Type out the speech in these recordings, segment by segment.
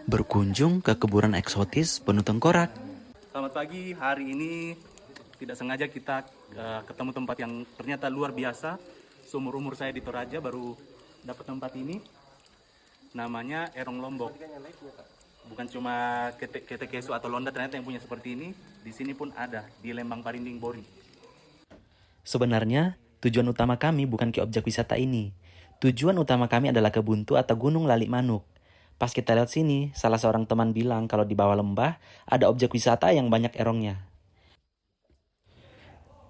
Berkunjung ke kuburan eksotis penuh tengkorak. Selamat pagi, hari ini tidak sengaja kita ketemu tempat yang ternyata luar biasa. Seumur-umur saya di Toraja baru dapat tempat ini. Namanya Erong Lombok. Bukan cuma ketekesu atau londa ternyata yang punya seperti ini. Di sini pun ada, di Lembang Parinding Bori. Sebenarnya, tujuan utama kami bukan ke objek wisata ini. Tujuan utama kami adalah ke Buntu atau Gunung Lalik Manuk. Pas kita lihat sini, salah seorang teman bilang kalau di bawah lembah ada objek wisata yang banyak erongnya.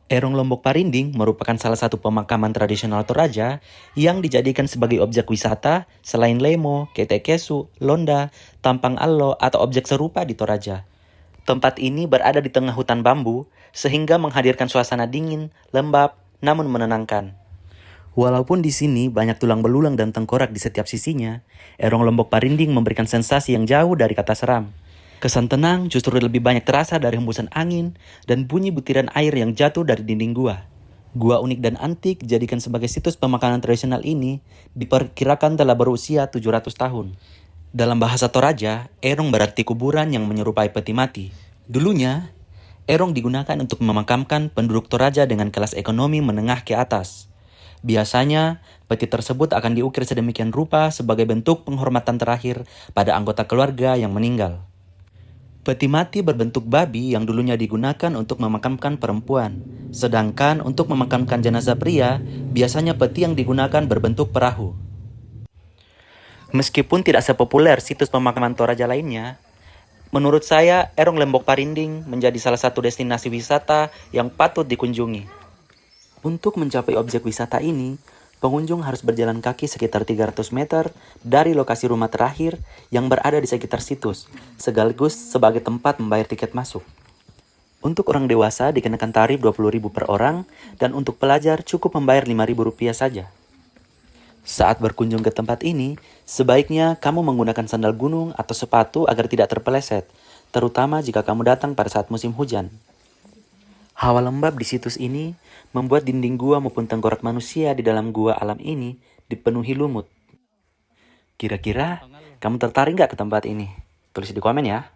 Erong Lombok Parinding merupakan salah satu pemakaman tradisional Toraja yang dijadikan sebagai objek wisata selain Lemo, Ketekesu, Londa, Tampang Allo, atau objek serupa di Toraja. Tempat ini berada di tengah hutan bambu, sehingga menghadirkan suasana dingin, lembab, namun menenangkan. Walaupun di sini banyak tulang belulang dan tengkorak di setiap sisinya, Erong Lombok Parinding memberikan sensasi yang jauh dari kata seram. Kesan tenang justru lebih banyak terasa dari hembusan angin dan bunyi butiran air yang jatuh dari dinding gua. Gua unik dan antik dijadikan sebagai situs pemakaman tradisional ini diperkirakan telah berusia 700 tahun. Dalam bahasa Toraja, erong berarti kuburan yang menyerupai peti mati. Dulunya, erong digunakan untuk memakamkan penduduk Toraja dengan kelas ekonomi menengah ke atas. Biasanya, peti tersebut akan diukir sedemikian rupa sebagai bentuk penghormatan terakhir pada anggota keluarga yang meninggal. Peti mati berbentuk babi yang dulunya digunakan untuk memakamkan perempuan. Sedangkan untuk memakamkan jenazah pria, biasanya peti yang digunakan berbentuk perahu. Meskipun tidak sepopuler situs pemakaman Toraja lainnya, menurut saya Erong Lombok Parinding menjadi salah satu destinasi wisata yang patut dikunjungi. Untuk mencapai objek wisata ini, pengunjung harus berjalan kaki sekitar 300 meter dari lokasi rumah terakhir yang berada di sekitar situs, sekaligus sebagai tempat membayar tiket masuk. Untuk orang dewasa dikenakan tarif 20.000 per orang, dan untuk pelajar cukup membayar 5.000 rupiah saja. Saat berkunjung ke tempat ini, sebaiknya kamu menggunakan sandal gunung atau sepatu agar tidak terpeleset, terutama jika kamu datang pada saat musim hujan. Hawa lembab di situs ini membuat dinding gua maupun tengkorak manusia di dalam gua alam ini dipenuhi lumut. Kira-kira kamu tertarik nggak ke tempat ini? Tulis di komen ya.